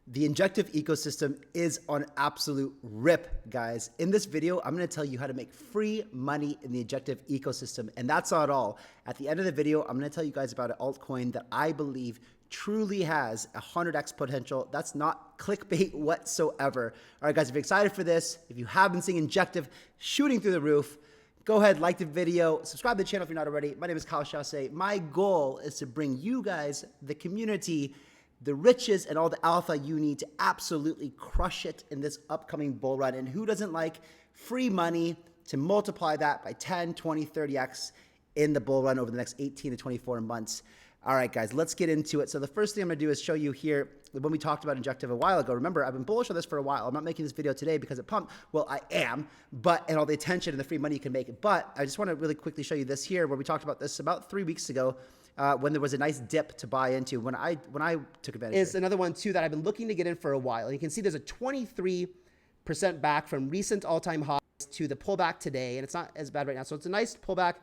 The Injective ecosystem is on absolute rip, guys. In this video, I'm going to tell you how to make free money in the Injective ecosystem. And that's not all. At the end of the video, I'm going to tell you guys about an altcoin that I believe truly has 100x potential. That's not clickbait whatsoever. All right, guys, if you're excited for this, if you have been seeing Injective shooting through the roof, go ahead, like the video, subscribe to the channel if you're not already. My name is Chasse. My goal is to bring you guys, the community, the riches and all the alpha you need to absolutely crush it in this upcoming bull run. And who doesn't like free money to multiply that by 10, 20, 30x in the bull run over the next 18 to 24 months? All right, guys, let's get into it. So the first thing I'm going to do is show you here when we talked about Injective a while ago. Remember, I've been bullish on this for a while. I'm not making this video today because it pumped. Well, I am, and all the attention and the free money you can make it. But I just want to really quickly show you this here where we talked about this about 3 weeks ago. When there was a nice dip to buy into when I took advantage. Is another one too that I've been looking to get in for a while. And you can see there's a 23% back from recent all-time highs to the pullback today, and it's not as bad right now. So it's a nice pullback,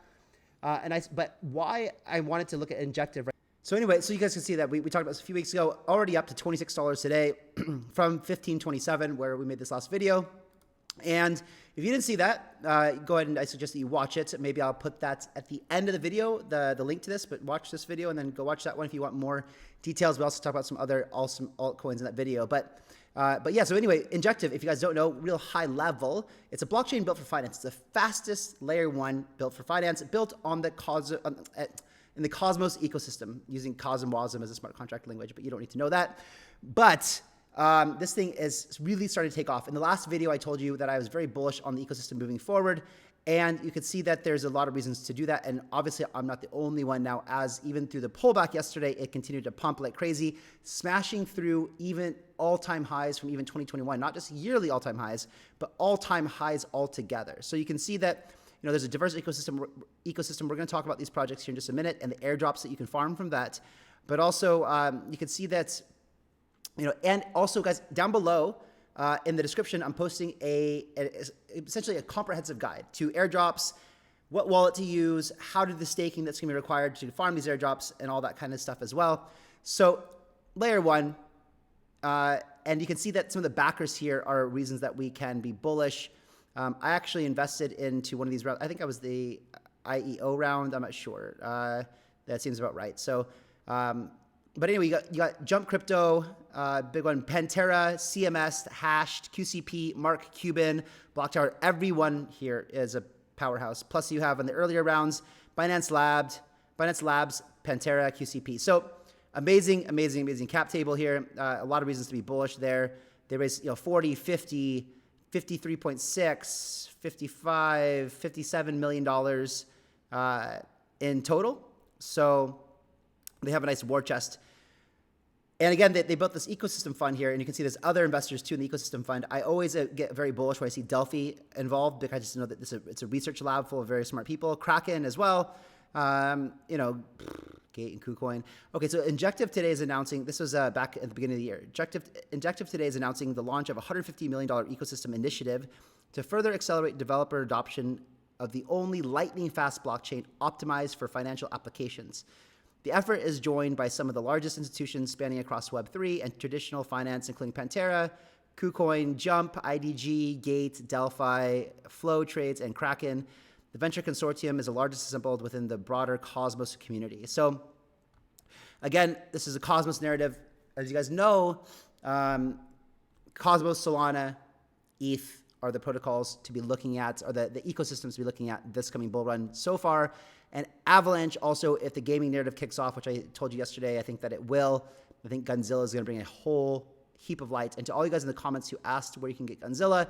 but why I wanted to look at Injective. Right? So anyway, so you guys can see that we talked about this a few weeks ago, already up to $26 today from $15.27 where we made this last video. And if you didn't see that, go ahead and I suggest that you watch it. Maybe I'll put that at the end of the video, the link to this, but watch this video and then go watch that one if you want more details. We also talk about some other awesome altcoins in that video. But yeah, so anyway, Injective, if you guys don't know, real high level, it's a blockchain built for finance. It's the fastest layer one built for finance, built on the in the Cosmos ecosystem, using COS and WASM as a smart contract language, but you don't need to know that. But this thing is really starting to take off. In the last video, I told you that I was very bullish on the ecosystem moving forward, and you could see that there's a lot of reasons to do that. And obviously, I'm not the only one now, as even through the pullback yesterday, it continued to pump like crazy, smashing through even all-time highs from even 2021, not just yearly all-time highs, but all-time highs altogether. So you can see that there's a diverse ecosystem. We're going to talk about these projects here in just a minute and the airdrops that you can farm from that. But also, you can see that. And also, guys, down below in the description, I'm posting essentially a comprehensive guide to airdrops, what wallet to use, how to do the staking that's going to be required to farm these airdrops, and all that kind of stuff as well. So layer one, and you can see that some of the backers here are reasons that we can be bullish. I actually invested into one of these rounds. I think I was the IEO round. I'm not sure. That seems about right. So, but anyway, you got Jump Crypto, big one, Panther, CMS, Hashed, QCP, Mark Cuban, Block Tower. Everyone here is a powerhouse. Plus, you have in the earlier rounds, Binance Labs, Panther, QCP. So amazing cap table here. A lot of reasons to be bullish there. They raised 40, 50, 53.6, 55, $57 million in total. So they have a nice war chest. And again, they built this ecosystem fund here, and you can see there's other investors too in the ecosystem fund. I always get very bullish when I see Delphi involved because I just know that it's a research lab full of very smart people. Kraken as well, Gate and KuCoin. Okay, so Injective today is announcing, this was back at the beginning of the year. Injective today is announcing the launch of a $150 million ecosystem initiative to further accelerate developer adoption of the only lightning-fast blockchain optimized for financial applications. The effort is joined by some of the largest institutions spanning across Web3 and traditional finance, including Panther, KuCoin, Jump, IDG, Gate, Delphi, Flow Trades, and Kraken. The venture consortium is the largest assembled within the broader Cosmos community. So again, this is a Cosmos narrative. As you guys know, Cosmos, Solana, ETH are the protocols to be looking at, or the ecosystems to be looking at this coming bull run so far. And Avalanche also, if the gaming narrative kicks off, which I told you yesterday, I think that it will. I think Gunzilla is going to bring a whole heap of light. And to all you guys in the comments who asked where you can get Gunzilla,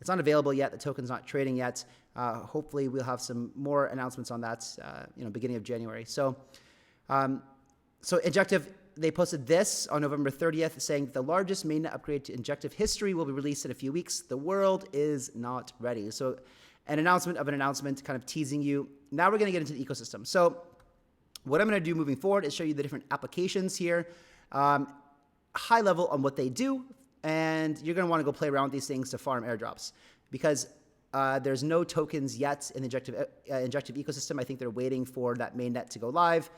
it's not available yet. The token's not trading yet. Hopefully, we'll have some more announcements on that, beginning of January. So Injective, they posted this on November 30th, saying the largest mainnet upgrade to Injective history will be released in a few weeks. The world is not ready. So an announcement of an announcement, kind of teasing you. Now we're going to get into the ecosystem. So what I'm going to do moving forward is show you the different applications here, high level on what they do, and you're going to want to go play around with these things to farm airdrops because there's no tokens yet in the Injective ecosystem. I think they're waiting for that mainnet to go live.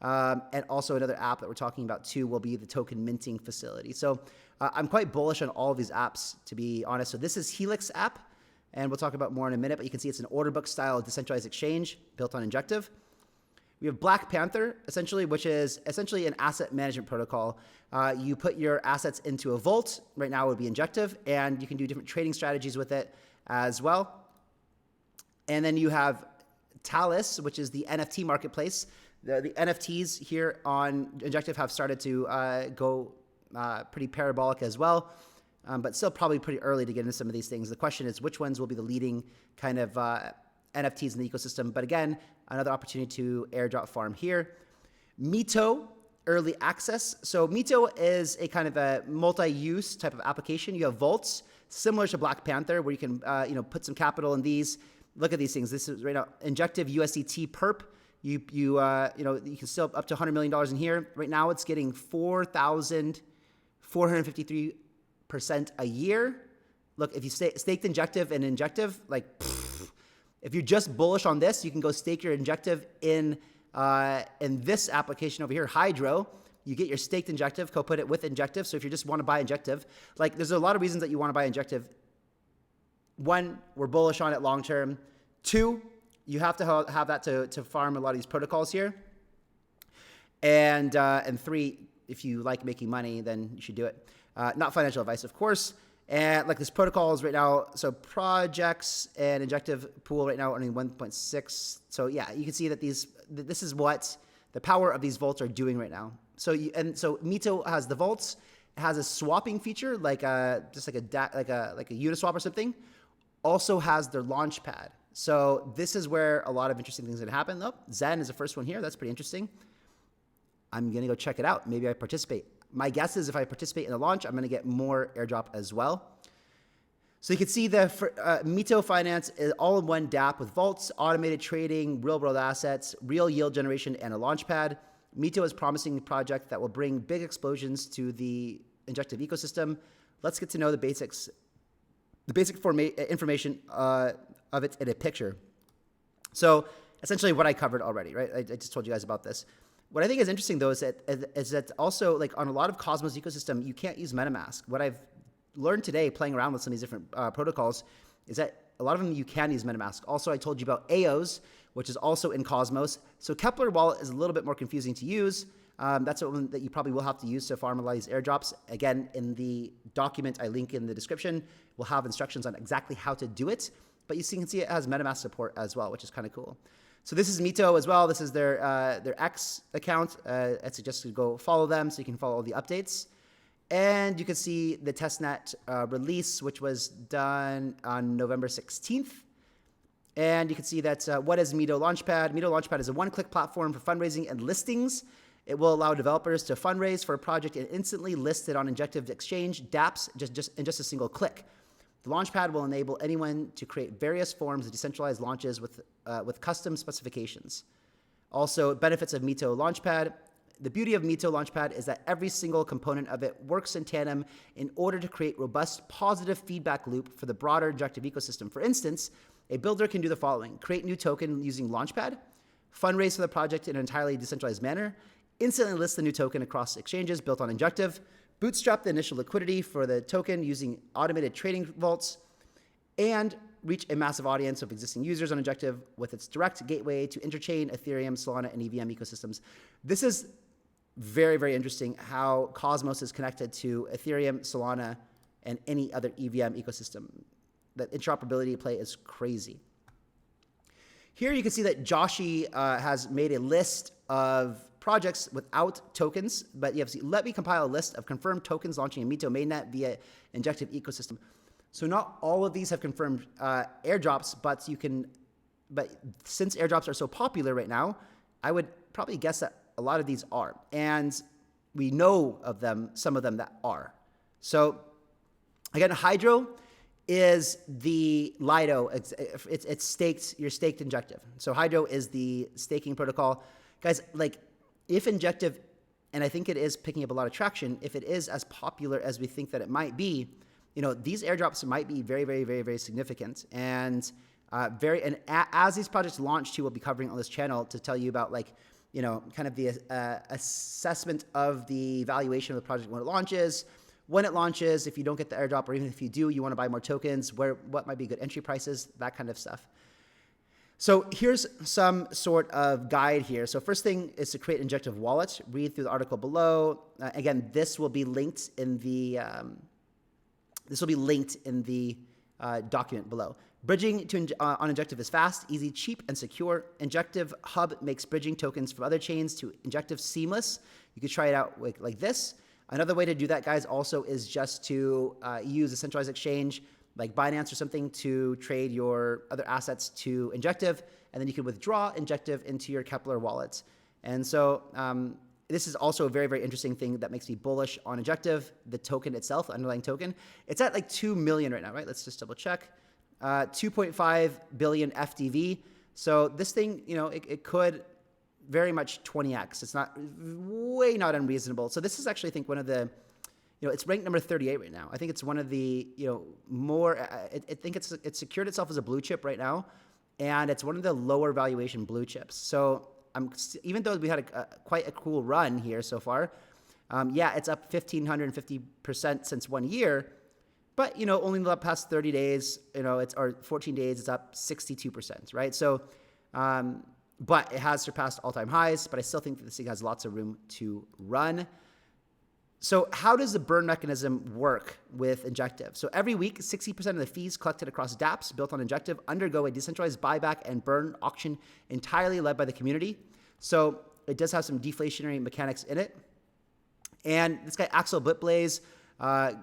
And also another app that we're talking about too will be the token minting facility. So I'm quite bullish on all of these apps, to be honest. So this is Helix app, and we'll talk about more in a minute, but you can see it's an order book style decentralized exchange built on Injective. We have Black Panther, essentially, which is essentially an asset management protocol. You put your assets into a vault. Right now it would be Injective, and you can do different trading strategies with it as well. And then you have Talis, which is the NFT marketplace. The NFTs here on Injective have started to go pretty parabolic as well, but still probably pretty early to get into some of these things. The question is which ones will be the leading kind of NFTs in the ecosystem. But again, another opportunity to airdrop farm here. Mito, early access. So Mito is a kind of a multi-use type of application. You have vaults similar to Black Panther where you can put some capital in these. Look at these things. This is right now Injective USDT perp. You can still up to $100 million in here. Right now it's getting 4,453% a year. Look, if you staked Injective and Injective, like, if you're just bullish on this, you can go stake your Injective in this application over here, Hydro. You get your staked Injective, go put it with Injective. So if you just want to buy Injective, like there's a lot of reasons that you want to buy Injective. One, we're bullish on it long term. Two, you have to have that to farm a lot of these protocols here. And three, if you like making money, then you should do it. Not financial advice, of course. And like this protocol is right now, so projects and Injective pool right now only 1.6. So yeah, you can see that this is what the power of these vaults are doing right now. So Mito has the vaults, it has a swapping feature like just like a Uniswap or something. Also has their launch pad. So this is where a lot of interesting things are gonna happen. Oh, Zen is the first one here. That's pretty interesting. I'm gonna go check it out. Maybe I participate. My guess is if I participate in the launch, I'm going to get more airdrop as well. So you can see the Mito Finance is all-in-one dApp with vaults, automated trading, real-world assets, real yield generation, and a launch pad. Mito is a promising project that will bring big explosions to the Injective ecosystem. Let's get to know the basic information of it in a picture. So essentially what I covered already, right? I just told you guys about this. What I think is interesting, though, is that also, like on a lot of Cosmos ecosystem, you can't use MetaMask. What I've learned today, playing around with some of these different protocols, is that a lot of them you can use MetaMask. Also, I told you about AOS, which is also in Cosmos. So Kepler Wallet is a little bit more confusing to use. That's one that you probably will have to use to farm a lot of these airdrops. Again, in the document I link in the description, we'll have instructions on exactly how to do it. But you can see it has MetaMask support as well, which is kind of cool. So this is Mito as well. This is their X account. I suggest you go follow them so you can follow all the updates. And you can see the testnet release, which was done on November 16th. And you can see that what is Mito Launchpad? Mito Launchpad is a one-click platform for fundraising and listings. It will allow developers to fundraise for a project and instantly list it on Injective Exchange, dApps, in just a single click. The Launchpad will enable anyone to create various forms of decentralized launches with custom specifications. Also, benefits of Mito Launchpad. The beauty of Mito Launchpad is that every single component of it works in tandem in order to create robust, positive feedback loop for the broader Injective ecosystem. For instance, a builder can do the following: create new token using Launchpad, fundraise for the project in an entirely decentralized manner, instantly list the new token across exchanges built on Injective, bootstrap the initial liquidity for the token using automated trading vaults, and reach a massive audience of existing users on Injective with its direct gateway to interchain, Ethereum, Solana, and EVM ecosystems. This is very, very interesting how Cosmos is connected to Ethereum, Solana, and any other EVM ecosystem. That interoperability play is crazy. Here you can see that Joshi has made a list of projects without tokens, but you have to see, let me compile a list of confirmed tokens launching in Mito mainnet via Injective ecosystem. So not all of these have confirmed airdrops, but since airdrops are so popular right now, I would probably guess that a lot of these are. And we know of them, some of them that are. So again, Hydro is the Lido. It's staked, you're staked Injective. So Hydro is the staking protocol. Guys, like if Injective, and I think it is picking up a lot of traction, if it is as popular as we think that it might be, these airdrops might be very, very, very, very significant. And as these projects launch too, we'll be covering on this channel to tell you about like you know, kind of the assessment of the valuation of the project when it launches. When it launches, if you don't get the airdrop, or even if you do, you want to buy more tokens, what might be good entry prices, that kind of stuff. So here's some sort of guide here. So first thing is to create an Injective wallet. Read through the article below. Again, this will be linked in the document below. Bridging on Injective is fast, easy, cheap, and secure. Injective Hub makes bridging tokens from other chains to Injective seamless. You could try it out like this. Another way to do that, guys, also is just to use a centralized exchange like Binance or something to trade your other assets to Injective, and then you can withdraw Injective into your Kepler wallet. And so this is also a very, very interesting thing that makes me bullish on Injective, the token itself, the underlying token. It's at like 2 million right now, right? Let's just double check. 2.5 billion FDV. So this thing, you know, it could very much 20x. It's not not unreasonable. So this is actually, I think, one of the, you know, it's ranked number 38 right now. I think it's one of the, you know, more, I think it's secured itself as a blue chip right now, and it's one of the lower valuation blue chips. So even though we had quite a cool run here so far, yeah, it's up 1,550% since 1 year, but, you know, only in the past 30 days, you know, or 14 days, it's up 62%, right? So, but it has surpassed all-time highs, but I still think that this thing has lots of room to run. So how does the burn mechanism work with Injective? So every week, 60% of the fees collected across dApps built on Injective undergo a decentralized buyback and burn auction entirely led by the community. So it does have some deflationary mechanics in it. And this guy, Axel Blitblaze, a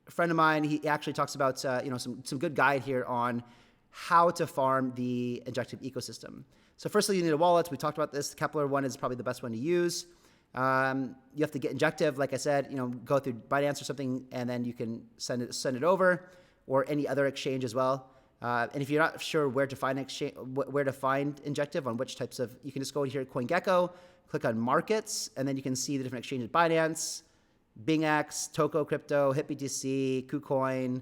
friend of mine, he actually talks about you know, some good guide here on how to farm the Injective ecosystem. So firstly, you need a wallet. We talked about this. The Kepler one is probably the best one to use. You have to get Injective, like I said, you know, go through Binance or something, and then you can send it over, or any other exchange as well. And if you're not sure where to find Injective, on which types of, you can just go here, CoinGecko, click on Markets, and then you can see the different exchanges: Binance, BingX, Toko Crypto, HitBTC, KuCoin,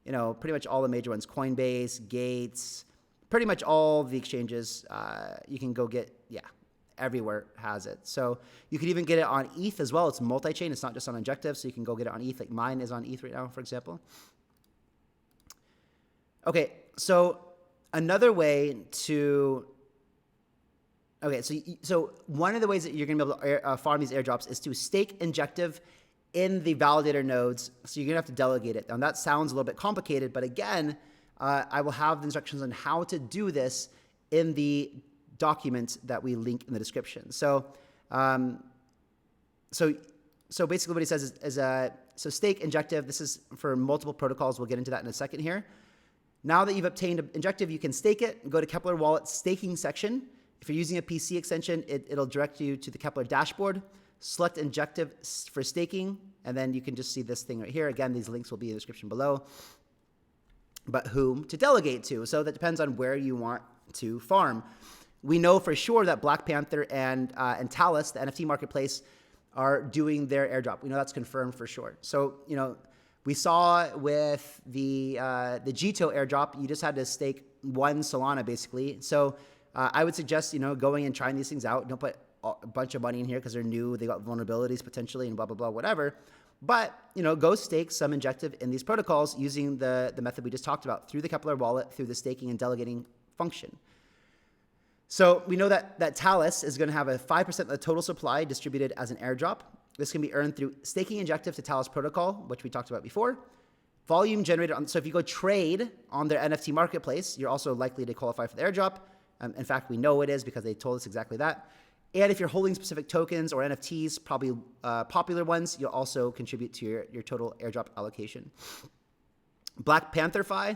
you know, pretty much all the major ones, Coinbase, Gates, pretty much all the exchanges you can go get, yeah. Everywhere has it. So you can even get it on ETH as well. It's multi-chain. It's not just on Injective. So you can go get it on ETH. Like mine is on ETH right now, for example. Okay. So another way to, okay. So one of the ways that you're going to be able to farm these airdrops is to stake Injective in the validator nodes. So you're going to have to delegate it. Now that sounds a little bit complicated, but again, I will have the instructions on how to do this in the document that we link in the description. So, so basically what he says is so stake Injective. This is for multiple protocols. We'll get into that in a second here. Now that you've obtained Injective, you can stake it. Go to Kepler Wallet staking section. If you're using a PC extension, it'll direct you to the Kepler dashboard. Select Injective for staking, and then you can just see this thing right here. Again, these links will be in the description below. But whom to delegate to. So that depends on where you want to farm. We know for sure that Black Panther and Talis, the NFT marketplace, are doing their airdrop. We know that's confirmed for sure. So, you know, we saw with the Mito airdrop, you just had to stake 1 Solana basically. So I would suggest, you know, going and trying these things out. Don't put a bunch of money in here because they're new. They got vulnerabilities potentially and blah, blah, blah, whatever. But, you know, go stake some Injective in these protocols using the method we just talked about through the Kepler wallet, through the staking and delegating function. So we know that Talis is going to have a 5% of the total supply distributed as an airdrop. This can be earned through staking Injective to Talis protocol, which we talked about before. Volume generated on, so if you go trade on their NFT marketplace, you're also likely to qualify for the airdrop. In fact, we know it is because they told us exactly that. And if you're holding specific tokens or NFTs, probably popular ones, you'll also contribute to your total airdrop allocation. Black Panther Fi.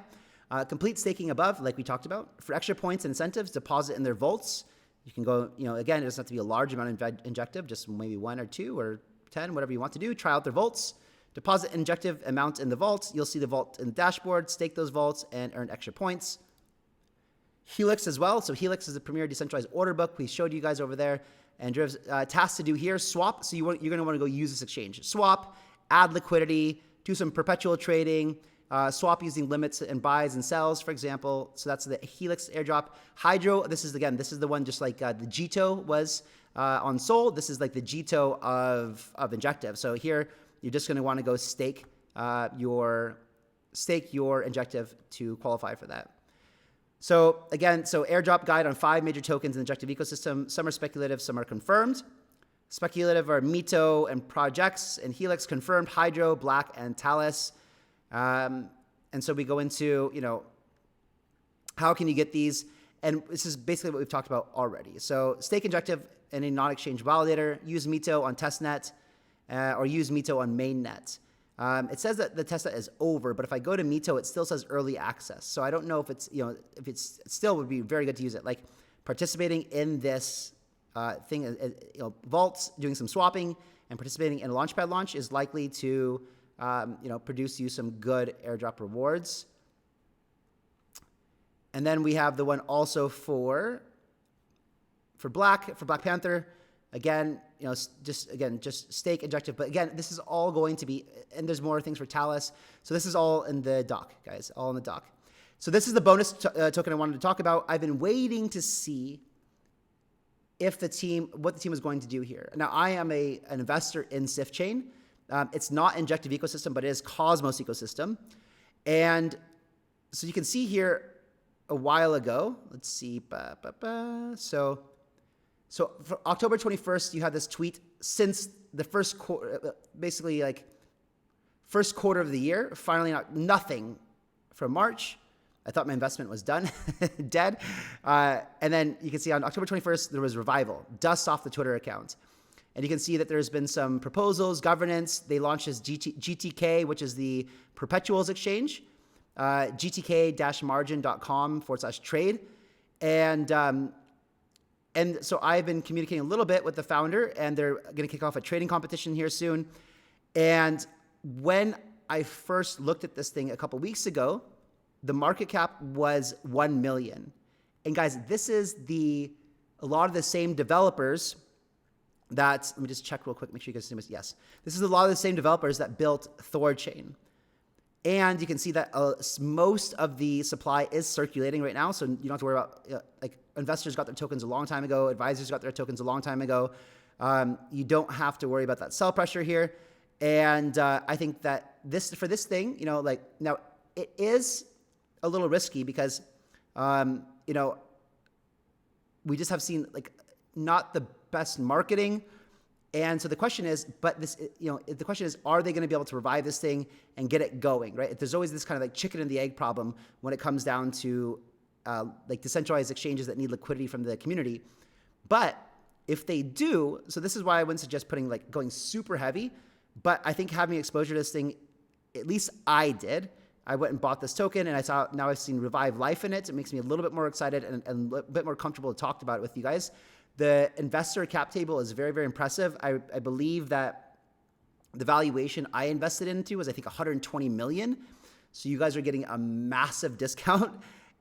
Complete staking above, like we talked about. For extra points and incentives, deposit in their vaults. You can go, you know, again, it doesn't have to be a large amount of Injective, just maybe 1 or 2 or 10, whatever you want to do. Try out their vaults. Deposit Injective amount in the vault. You'll see the vault in the dashboard. Stake those vaults and earn extra points. Helix as well. So Helix is the premier decentralized order book. We showed you guys over there. And Driv's task to do here, swap. So you're going to want to go use this exchange. Swap, add liquidity, do some perpetual trading, swap using limits and buys and sells, for example. So that's the Helix airdrop. Hydro, this is the one just like the Mito was. on Sol. This is like the Mito of Injective. So here you're just going to want to go stake your Injective to qualify for that. So again, airdrop guide on 5 major tokens in the Injective ecosystem. Some are speculative, some are confirmed. Speculative are Mito and projects, and Helix confirmed, Hydro, Black, and Talis. And so we go into, how can you get these? And this is basically what we've talked about already. So stake Injective in a non-exchange validator, use Mito on testnet, or use Mito on mainnet. It says that the testnet is over, but if I go to Mito, it still says early access. So I don't know if it's, if it's still would be very good to use it. Like participating in this thing, vaults, doing some swapping, and participating in a Launchpad launch is likely to, produce you some good airdrop rewards. And then we have the one also for Black Panther. Again, just stake Injective. But again, this is all going to be, and there's more things for Talis. So this is all in the doc, guys, all in the doc. So this is the bonus token I wanted to talk about. I've been waiting to see what the team is going to do here. Now, I am an investor in Sifchain. It's not Injective ecosystem, but it is Cosmos ecosystem. And so you can see here a while ago, let's see, So for October 21st, you had this tweet since the first quarter, basically like first quarter of the year, finally nothing from March. I thought my investment was done, dead. And then you can see on October 21st, there was revival, dust off the Twitter account. And you can see that there's been some proposals, governance. They launched this GTK, which is the Perpetuals exchange, gtk-margin.com/trade. And so I've been communicating a little bit with the founder, and they're going to kick off a trading competition here soon. And when I first looked at this thing a couple weeks ago, the market cap was 1 million. And guys, this is a lot of the same developers let me just check real quick, make sure you guys see this. Yes, this is a lot of the same developers that built Thorchain. And you can see that most of the supply is circulating right now. So you don't have to worry about, like investors got their tokens a long time ago. Advisors got their tokens a long time ago. You don't have to worry about that sell pressure here. And I think that for this thing, now it is a little risky because, we just have seen like not the best marketing. And so the question is, the question is, are they going to be able to revive this thing and get it going, right? There's always this kind of like chicken and the egg problem when it comes down to like decentralized exchanges that need liquidity from the community. But if they do, so this is why I wouldn't suggest going super heavy, but I think having exposure to this thing, at least I did. I went and bought this token, and now I've seen Revive Life in it. It makes me a little bit more excited and a bit more comfortable to talk about it with you guys. The investor cap table is very, very impressive. I believe that the valuation I invested into was, I think, 120 million. So you guys are getting a massive discount.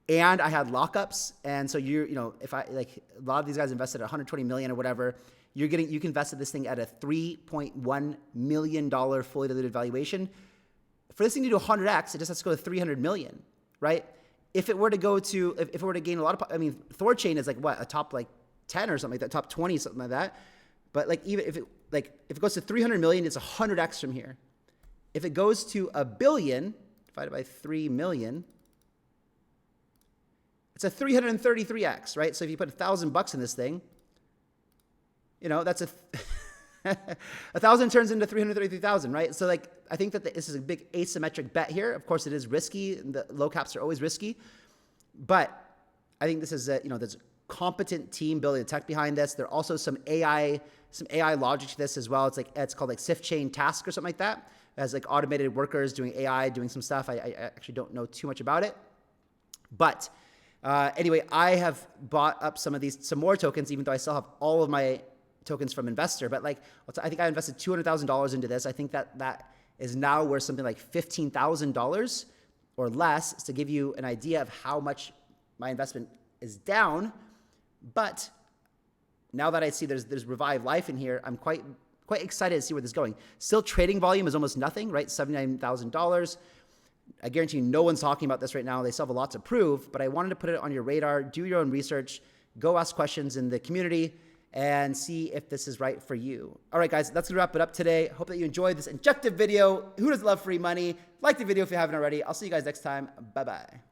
And I had lockups. And so if a lot of these guys invested at 120 million or whatever, you can invest in this thing at a $3.1 million fully diluted valuation. For this thing to do 100x, it just has to go to 300 million, right? If it were to gain a lot of, Thorchain is like what, a top 10 or something like that, top 20, something like that. But even if it goes to 300 million, it's 100x from here. If it goes to a billion divided by 3 million, it's a 333x, right? So if you put $1,000 in this thing, that's 1,000 turns into 333,000, right? So I think that this is a big asymmetric bet here. Of course, it is risky. The low caps are always risky, but I think this is there's a competent team building the tech behind this. There are also some AI logic to this as well. It's called Sifchain task or something like that. It has automated workers doing AI, doing some stuff. I actually don't know too much about it, but anyway, I have bought up some more tokens, even though I still have all of my tokens from investor. But I think I invested $200,000 into this. I think that is now worth something like $15,000 or less, to give you an idea of how much my investment is down. But now that I see there's Revive Life in here, I'm quite excited to see where this is going. Still, trading volume is almost nothing, right? $79,000. I guarantee you no one's talking about this right now. They still have a lot to prove, but I wanted to put it on your radar. Do your own research. Go ask questions in the community. and see if this is right for you. All right, guys, that's gonna wrap it up today. Hope that you enjoyed this Injective video. Who doesn't love free money? Like the video if you haven't already. I'll see you guys next time. Bye-bye.